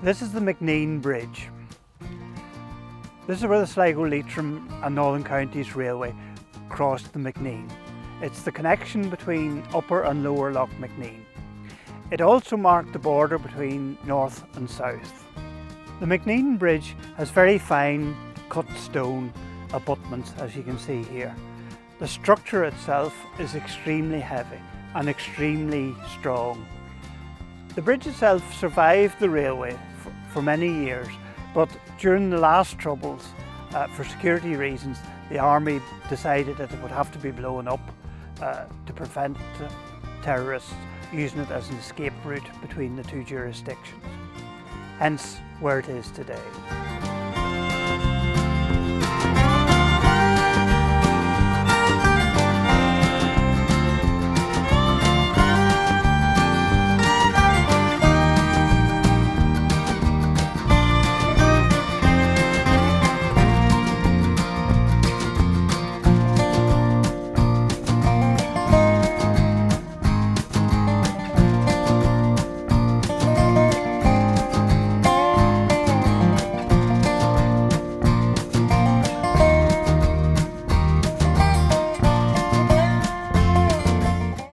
This is the Macnean Bridge. This is where the Sligo, Leitrim and Northern Counties Railway crossed the Macnean. It's the connection between Upper and Lower Loch Macnean. It also marked the border between north and south. The Macnean Bridge has very fine cut stone abutments, as you can see here. The structure itself is extremely heavy and extremely strong. The bridge itself survived the railway for many years, but during the last troubles, for security reasons, the army decided that it would have to be blown up to prevent terrorists using it as an escape route between the two jurisdictions. Hence where it is today.